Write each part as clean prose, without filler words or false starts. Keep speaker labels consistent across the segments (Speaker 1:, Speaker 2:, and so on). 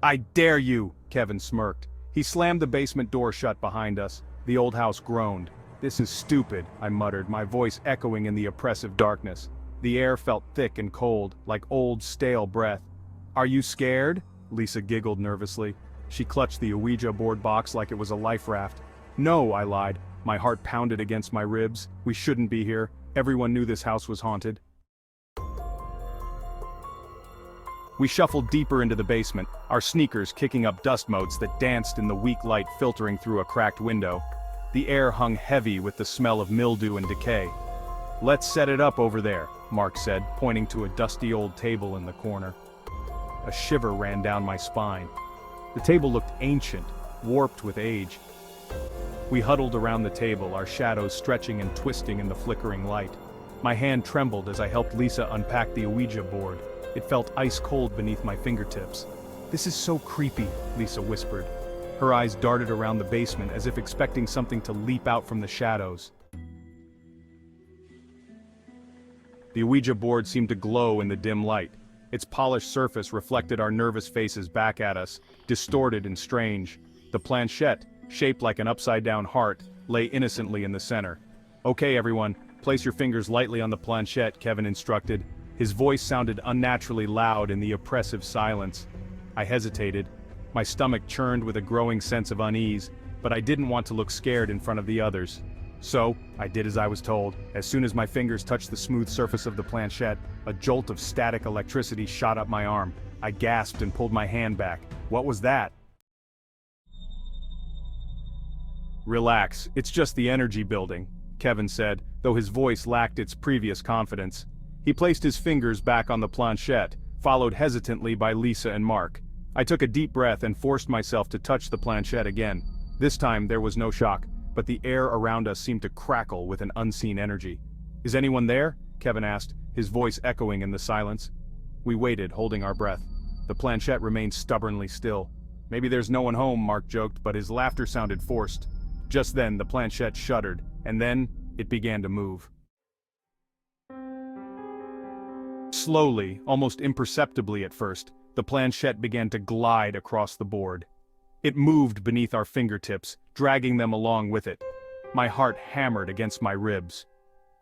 Speaker 1: "I dare you," Kevin smirked. He slammed the basement door shut behind us. The old house groaned. "This is stupid," I muttered, my voice echoing in the oppressive darkness. The air felt thick and cold, like old, stale breath. "Are you scared?" Lisa giggled nervously. She clutched the Ouija board box like it was a life raft. "No," I lied. My heart pounded against my ribs. "We shouldn't be here. Everyone knew this house was haunted." We shuffled deeper into the basement, our sneakers kicking up dust motes that danced in the weak light filtering through a cracked window. The air hung heavy with the smell of mildew and decay. "Let's set it up over there," Mark said, pointing to a dusty old table in the corner. A shiver ran down my spine. The table looked ancient, warped with age. We huddled around the table, our shadows stretching and twisting in the flickering light. My hand trembled as I helped Lisa unpack the Ouija board. It felt ice cold beneath my fingertips. "This is so creepy," Lisa whispered. Her eyes darted around the basement as if expecting something to leap out from the shadows. The Ouija board seemed to glow in the dim light. Its polished surface reflected our nervous faces back at us, distorted and strange. The planchette, shaped like an upside-down heart, lay innocently in the center. "Okay, everyone, place your fingers lightly on the planchette," Kevin instructed. His voice sounded unnaturally loud in the oppressive silence. I hesitated. My stomach churned with a growing sense of unease, but I didn't want to look scared in front of the others. So, I did as I was told. As soon as my fingers touched the smooth surface of the planchette, a jolt of static electricity shot up my arm. I gasped and pulled my hand back. What was that? "Relax, it's just the energy building," Kevin said, though his voice lacked its previous confidence. He placed his fingers back on the planchette, followed hesitantly by Lisa and Mark. I took a deep breath and forced myself to touch the planchette again. This time there was no shock, but the air around us seemed to crackle with an unseen energy. "Is anyone there?" Kevin asked, his voice echoing in the silence. We waited, holding our breath. The planchette remained stubbornly still. "Maybe there's no one home," Mark joked, but his laughter sounded forced. Just then the planchette shuddered, and then it began to move. Slowly, almost imperceptibly at first, the planchette began to glide across the board. It moved beneath our fingertips, dragging them along with it. My heart hammered against my ribs.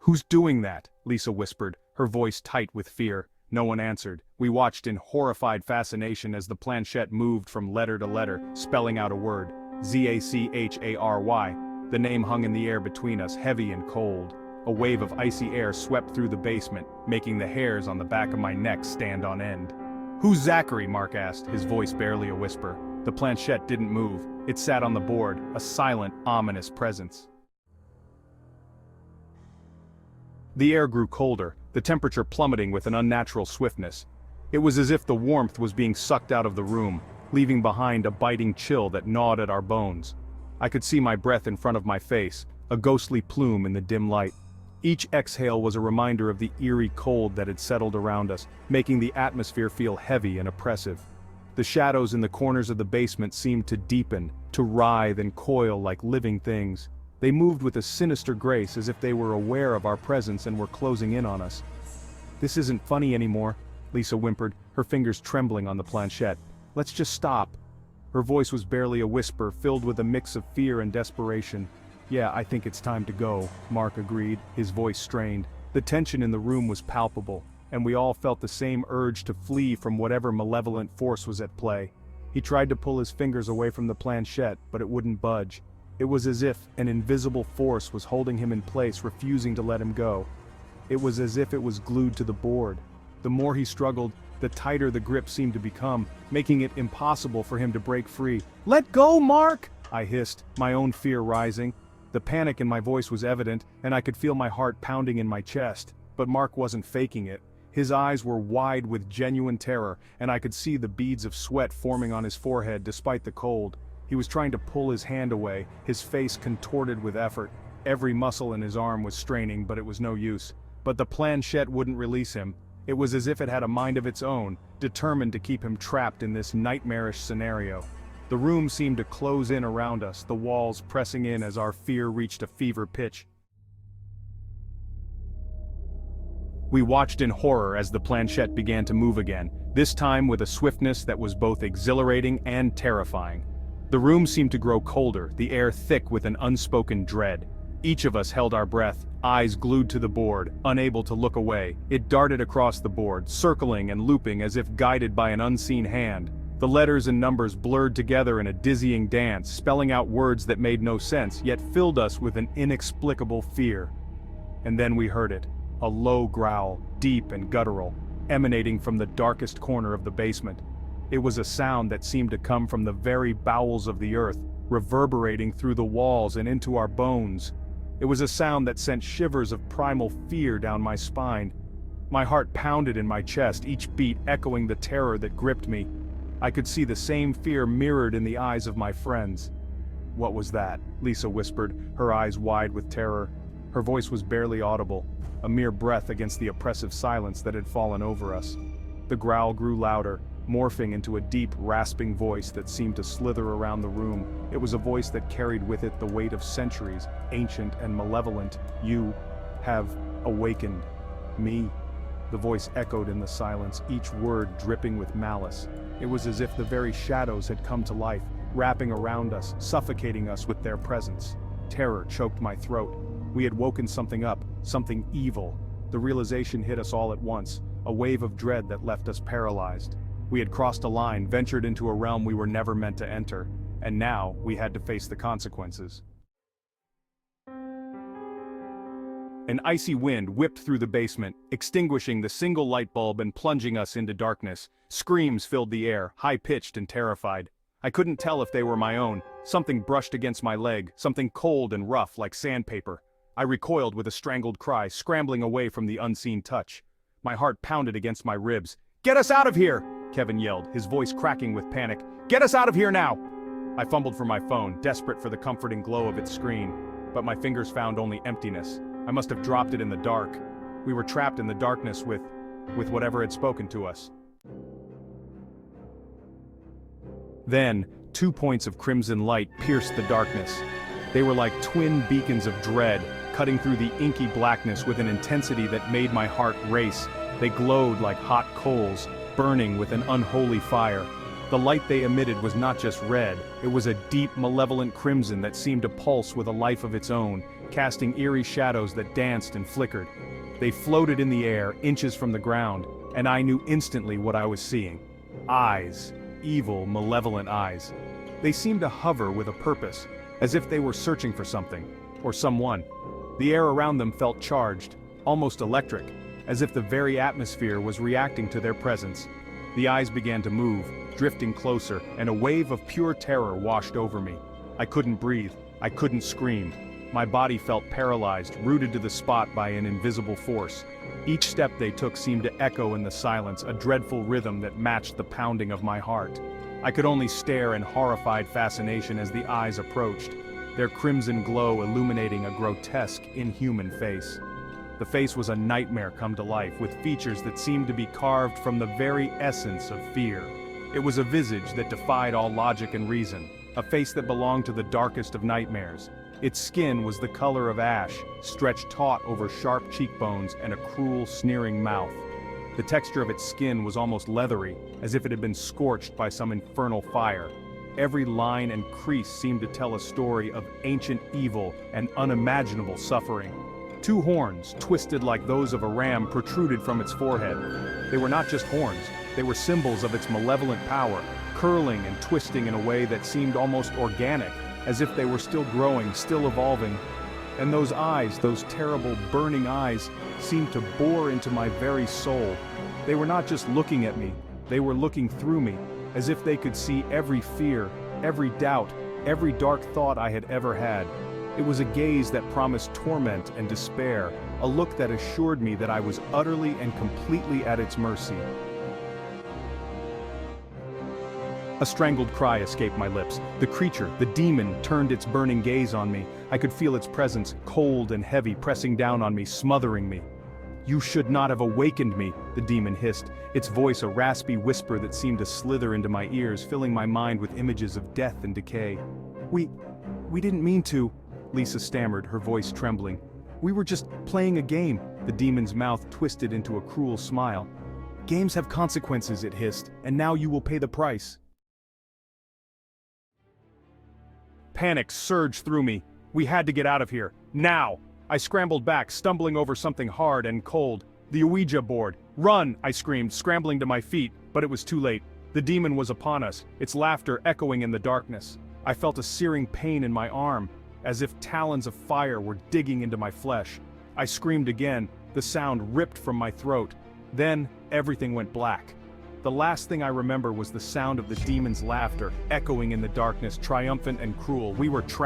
Speaker 1: "Who's doing that?" Lisa whispered, her voice tight with fear. No one answered. We watched in horrified fascination as the planchette moved from letter to letter, spelling out a word. Zachary. The name hung in the air between us, heavy and cold. A wave of icy air swept through the basement, making the hairs on the back of my neck stand on end. "Who's Zachary?" Mark asked, his voice barely a whisper. The planchette didn't move. It sat on the board, a silent, ominous presence. The air grew colder, the temperature plummeting with an unnatural swiftness. It was as if the warmth was being sucked out of the room, leaving behind a biting chill that gnawed at our bones. I could see my breath in front of my face, a ghostly plume in the dim light. Each exhale was a reminder of the eerie cold that had settled around us, making the atmosphere feel heavy and oppressive. The shadows in the corners of the basement seemed to deepen, to writhe and coil like living things. They moved with a sinister grace as if they were aware of our presence and were closing in on us. "This isn't funny anymore," Lisa whimpered, her fingers trembling on the planchette. "Let's just stop." Her voice was barely a whisper, filled with a mix of fear and desperation. "Yeah, I think it's time to go," Mark agreed, his voice strained. The tension in the room was palpable, and we all felt the same urge to flee from whatever malevolent force was at play. He tried to pull his fingers away from the planchette, but it wouldn't budge. It was as if an invisible force was holding him in place, refusing to let him go. It was as if it was glued to the board. The more he struggled, the tighter the grip seemed to become, making it impossible for him to break free. "Let go, Mark!" I hissed, my own fear rising. The panic in my voice was evident, and I could feel my heart pounding in my chest. But Mark wasn't faking it. His eyes were wide with genuine terror, and I could see the beads of sweat forming on his forehead despite the cold. He was trying to pull his hand away, his face contorted with effort. Every muscle in his arm was straining, but it was no use. But the planchette wouldn't release him. It was as if it had a mind of its own, determined to keep him trapped in this nightmarish scenario. The room seemed to close in around us, the walls pressing in as our fear reached a fever pitch. We watched in horror as the planchette began to move again, this time with a swiftness that was both exhilarating and terrifying. The room seemed to grow colder, the air thick with an unspoken dread. Each of us held our breath, eyes glued to the board, unable to look away. It darted across the board, circling and looping as if guided by an unseen hand. The letters and numbers blurred together in a dizzying dance, spelling out words that made no sense, yet filled us with an inexplicable fear. And then we heard it, a low growl, deep and guttural, emanating from the darkest corner of the basement. It was a sound that seemed to come from the very bowels of the earth, reverberating through the walls and into our bones. It was a sound that sent shivers of primal fear down my spine. My heart pounded in my chest, each beat echoing the terror that gripped me. I could see the same fear mirrored in the eyes of my friends. "What was that?" Lisa whispered, her eyes wide with terror. Her voice was barely audible, a mere breath against the oppressive silence that had fallen over us. The growl grew louder, morphing into a deep, rasping voice that seemed to slither around the room. It was a voice that carried with it the weight of centuries, ancient and malevolent. "You have awakened me." The voice echoed in the silence, each word dripping with malice. It was as if the very shadows had come to life, wrapping around us, suffocating us with their presence. Terror choked my throat. We had woken something up, something evil. The realization hit us all at once, a wave of dread that left us paralyzed. We had crossed a line, ventured into a realm we were never meant to enter, and now we had to face the consequences. An icy wind whipped through the basement, extinguishing the single light bulb and plunging us into darkness. Screams filled the air, high-pitched and terrified. I couldn't tell if they were my own. Something brushed against my leg, something cold and rough like sandpaper. I recoiled with a strangled cry, scrambling away from the unseen touch. My heart pounded against my ribs. "Get us out of here!" Kevin yelled, his voice cracking with panic. "Get us out of here now!" I fumbled for my phone, desperate for the comforting glow of its screen, but my fingers found only emptiness. I must have dropped it in the dark. We were trapped in the darkness with whatever had spoken to us. Then, 2 points of crimson light pierced the darkness. They were like twin beacons of dread, cutting through the inky blackness with an intensity that made my heart race. They glowed like hot coals, burning with an unholy fire. The light they emitted was not just red, it was a deep, malevolent crimson that seemed to pulse with a life of its own, casting eerie shadows that danced and flickered. They floated in the air, inches from the ground, and I knew instantly what I was seeing. Eyes. Evil, malevolent eyes. They seemed to hover with a purpose, as if they were searching for something, or someone. The air around them felt charged, almost electric, as if the very atmosphere was reacting to their presence. The eyes began to move, drifting closer, and a wave of pure terror washed over me. I couldn't breathe, I couldn't scream. My body felt paralyzed, rooted to the spot by an invisible force. Each step they took seemed to echo in the silence, a dreadful rhythm that matched the pounding of my heart. I could only stare in horrified fascination as the eyes approached, their crimson glow illuminating a grotesque, inhuman face. The face was a nightmare come to life, with features that seemed to be carved from the very essence of fear. It was a visage that defied all logic and reason, a face that belonged to the darkest of nightmares. Its skin was the color of ash, stretched taut over sharp cheekbones and a cruel, sneering mouth. The texture of its skin was almost leathery, as if it had been scorched by some infernal fire. Every line and crease seemed to tell a story of ancient evil and unimaginable suffering. 2 horns, twisted like those of a ram, protruded from its forehead. They were not just horns, they were symbols of its malevolent power, curling and twisting in a way that seemed almost organic, as if they were still growing, still evolving. And those eyes, those terrible, burning eyes, seemed to bore into my very soul. They were not just looking at me, they were looking through me, as if they could see every fear, every doubt, every dark thought I had ever had. It was a gaze that promised torment and despair, a look that assured me that I was utterly and completely at its mercy. A strangled cry escaped my lips. The creature, the demon, turned its burning gaze on me. I could feel its presence, cold and heavy, pressing down on me, smothering me. "You should not have awakened me," the demon hissed, its voice a raspy whisper that seemed to slither into my ears, filling my mind with images of death and decay. We didn't mean to," Lisa stammered, her voice trembling. We were just playing a game. The demon's mouth twisted into a cruel smile. Games have consequences, it hissed, and now you will pay the price. Panic surged through me. We had to get out of here. Now! I scrambled back, stumbling over something hard and cold. The Ouija board. Run! I screamed, scrambling to my feet, but it was too late. The demon was upon us, its laughter echoing in the darkness. I felt a searing pain in my arm, as if talons of fire were digging into my flesh. I screamed again, the sound ripped from my throat. Then, everything went black. The last thing I remember was the sound of the demon's laughter, echoing in the darkness, triumphant and cruel. We were trapped.